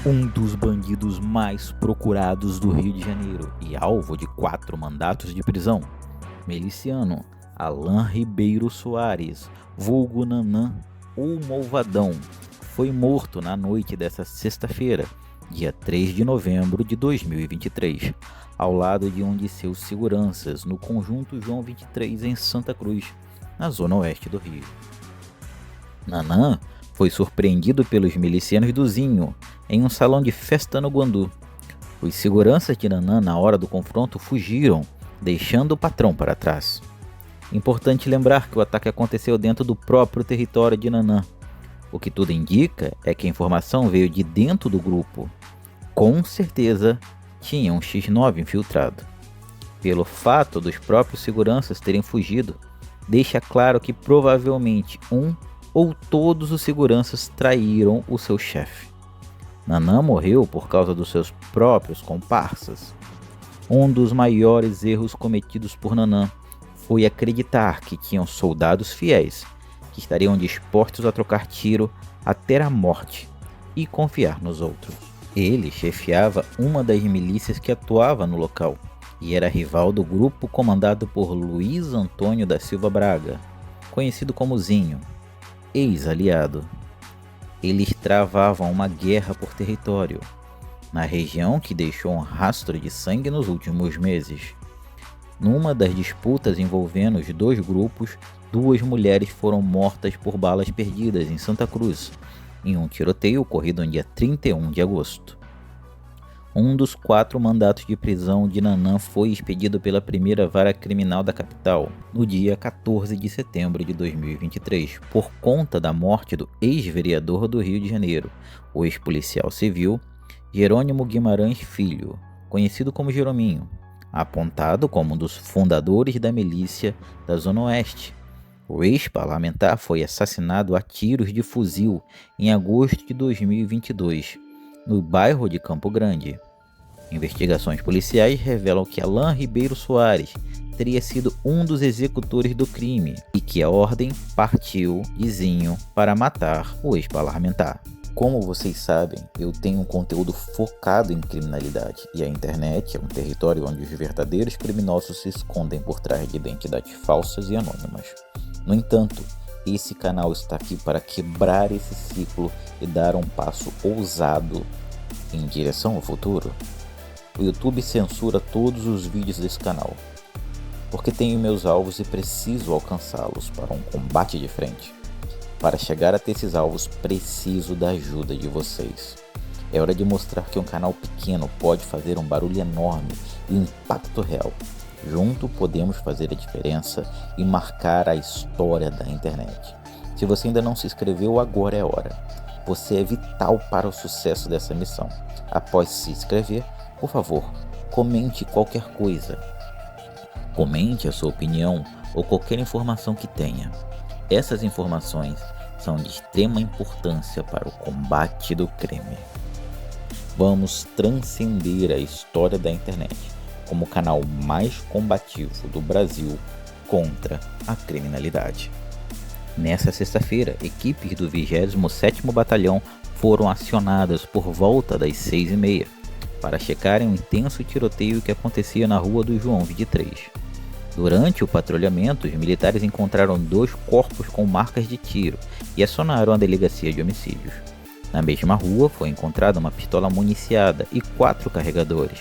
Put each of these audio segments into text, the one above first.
Um dos bandidos mais procurados do Rio de Janeiro e alvo de 4 mandatos de prisão, miliciano Alan Ribeiro Soares, vulgo Nanã ou Malvadão, foi morto na noite desta sexta-feira, dia 3 de novembro de 2023, ao lado de um de seus seguranças no Conjunto João 23 em Santa Cruz, na zona oeste do Rio. Nanã foi surpreendido pelos milicianos do Zinho em um salão de festa no Guandu. Os seguranças de Nanã na hora do confronto fugiram, deixando o patrão para trás. Importante lembrar que o ataque aconteceu dentro do próprio território de Nanã. O que tudo indica é que a informação veio de dentro do grupo. Com certeza tinha um X9 infiltrado. Pelo fato dos próprios seguranças terem fugido, deixa claro que provavelmente um ou todos os seguranças traíram o seu chefe. Nanã morreu por causa dos seus próprios comparsas. Um dos maiores erros cometidos por Nanã foi acreditar que tinham soldados fiéis que estariam dispostos a trocar tiro até a morte e confiar nos outros. Ele chefiava uma das milícias que atuava no local e era rival do grupo comandado por Luiz Antônio da Silva Braga, conhecido como Zinho, ex-aliado. Eles travavam uma guerra por território, na região que deixou um rastro de sangue nos últimos meses. Numa das disputas envolvendo os dois grupos, 2 mulheres foram mortas por balas perdidas em Santa Cruz, em um tiroteio ocorrido no dia 31 de agosto. Um dos 4 mandatos de prisão de Nanã foi expedido pela primeira vara criminal da capital, no dia 14 de setembro de 2023, por conta da morte do ex-vereador do Rio de Janeiro, o ex-policial civil Jerônimo Guimarães Filho, conhecido como Jerominho, apontado como um dos fundadores da milícia da Zona Oeste. O ex-parlamentar foi assassinado a tiros de fuzil em agosto de 2022, no bairro de Campo Grande. Investigações policiais revelam que Alan Ribeiro Soares teria sido um dos executores do crime e que a ordem partiu de Zinho para matar o ex-parlamentar. Como vocês sabem, eu tenho um conteúdo focado em criminalidade e a internet é um território onde os verdadeiros criminosos se escondem por trás de identidades falsas e anônimas. No entanto, esse canal está aqui para quebrar esse ciclo e dar um passo ousado em direção ao futuro. O YouTube censura todos os vídeos desse canal, porque tenho meus alvos e preciso alcançá-los para um combate de frente. Para chegar até esses alvos, preciso da ajuda de vocês. É hora de mostrar que um canal pequeno pode fazer um barulho enorme e um impacto real. Junto podemos fazer a diferença e marcar a história da internet. Se você ainda não se inscreveu, agora é a hora. Você é vital para o sucesso dessa missão. Após se inscrever, por favor, comente qualquer coisa. Comente a sua opinião ou qualquer informação que tenha. Essas informações são de extrema importância para o combate do crime. Vamos transcender a história da internet como o canal mais combativo do Brasil contra a criminalidade. Nessa sexta-feira, equipes do 27º Batalhão foram acionadas por volta das 6h30 para checarem um intenso tiroteio que acontecia na rua do João 23. Durante o patrulhamento, os militares encontraram 2 corpos com marcas de tiro e acionaram a delegacia de homicídios. Na mesma rua foi encontrada uma pistola municiada e 4 carregadores.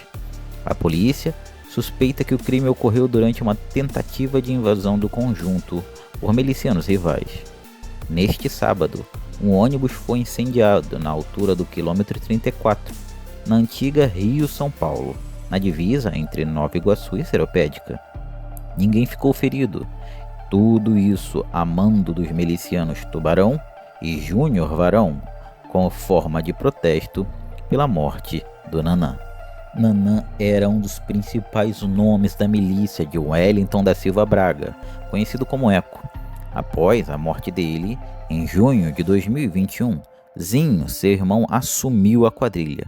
A polícia suspeita que o crime ocorreu durante uma tentativa de invasão do conjunto por milicianos rivais. Neste sábado, um ônibus foi incendiado na altura do quilômetro 34, na antiga Rio-São Paulo, na divisa entre Nova Iguaçu e Seropédica. Ninguém ficou ferido. Tudo isso a mando dos milicianos Tubarão e Júnior Varão, como forma de protesto pela morte do Nanã. Nanã era um dos principais nomes da milícia de Wellington da Silva Braga, conhecido como Eco. Após a morte dele, em junho de 2021, Zinho, seu irmão, assumiu a quadrilha.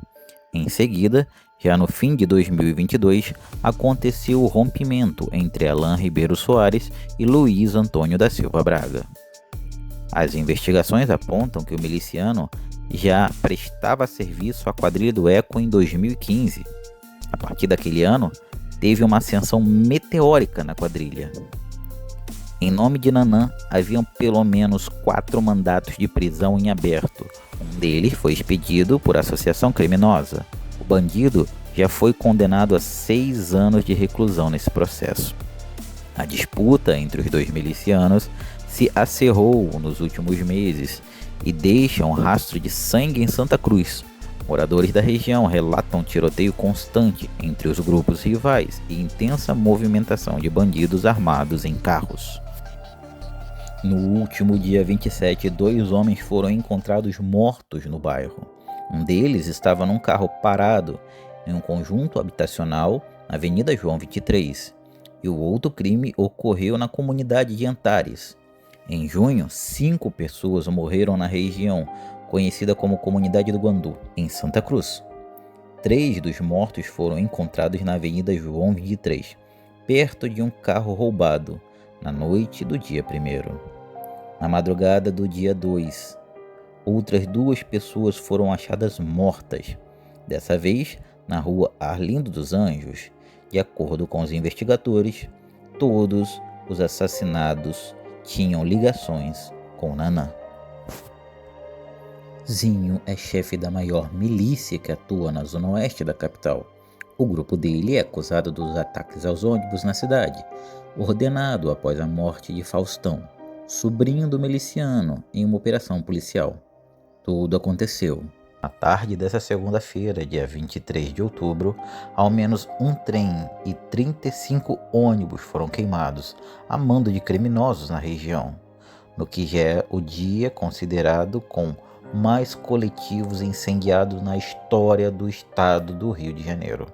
Em seguida, já no fim de 2022, aconteceu o rompimento entre Alan Ribeiro Soares e Luiz Antônio da Silva Braga. As investigações apontam que o miliciano já prestava serviço à quadrilha do Eco em 2015. A partir daquele ano, teve uma ascensão meteórica na quadrilha. Em nome de Nanã, haviam pelo menos 4 mandatos de prisão em aberto. Um deles foi expedido por associação criminosa. O bandido já foi condenado a 6 anos de reclusão nesse processo. A disputa entre os dois milicianos se acerrou nos últimos meses e deixa um rastro de sangue em Santa Cruz. Moradores da região relatam tiroteio constante entre os grupos rivais e intensa movimentação de bandidos armados em carros. No último dia 27, 2 homens foram encontrados mortos no bairro. Um deles estava num carro parado em um conjunto habitacional na Avenida João 23, e o outro crime ocorreu na comunidade de Antares. Em junho, 5 pessoas morreram na região conhecida como Comunidade do Guandu, em Santa Cruz. 3 dos mortos foram encontrados na Avenida João 23, perto de um carro roubado, na noite do dia 1º. Na madrugada do dia 2, outras 2 pessoas foram achadas mortas, dessa vez na rua Arlindo dos Anjos. De acordo com os investigadores, todos os assassinados tinham ligações com Nanã. Zinho é chefe da maior milícia que atua na zona oeste da capital. O grupo dele é acusado dos ataques aos ônibus na cidade, ordenado após a morte de Faustão, sobrinho do miliciano, em uma operação policial. Tudo aconteceu na tarde dessa segunda-feira, dia 23 de outubro. Ao menos um trem e 35 ônibus foram queimados a mando de criminosos na região, no que já é o dia considerado com mais coletivos incendiados na história do estado do Rio de Janeiro.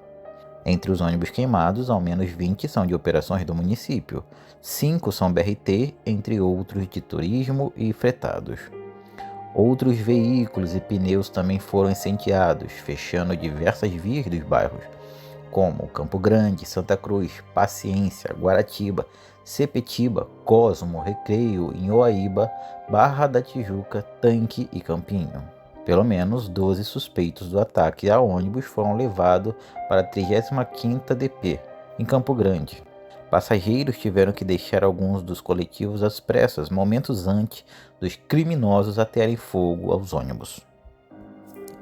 Entre os ônibus queimados, ao menos 20 são de operações do município, 5 são BRT, entre outros de turismo e fretados. Outros veículos e pneus também foram incendiados, fechando diversas vias dos bairros, como Campo Grande, Santa Cruz, Paciência, Guaratiba, Sepetiba, Cosmo, Recreio, Inhoaíba, Barra da Tijuca, Tanque e Campinho. Pelo menos 12 suspeitos do ataque a ônibus foram levados para a 35ª DP, em Campo Grande. Passageiros tiveram que deixar alguns dos coletivos às pressas, momentos antes dos criminosos atearem fogo aos ônibus.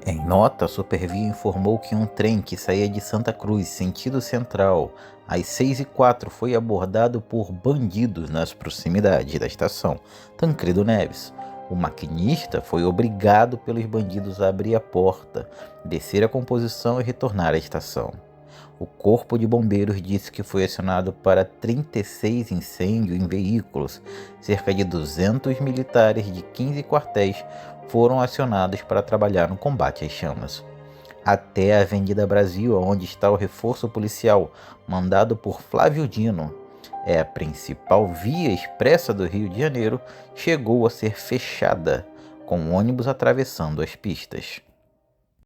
Em nota, a Supervia informou que um trem que saía de Santa Cruz, sentido central, às 6h04 foi abordado por bandidos nas proximidades da estação Tancredo Neves. O maquinista foi obrigado pelos bandidos a abrir a porta, descer a composição e retornar à estação. O Corpo de Bombeiros disse que foi acionado para 36 incêndios em veículos. Cerca de 200 militares de 15 quartéis foram acionados para trabalhar no combate às chamas. Até a Avenida Brasil, onde está o reforço policial mandado por Flávio Dino, é a principal via expressa do Rio de Janeiro, chegou a ser fechada, com ônibus atravessando as pistas.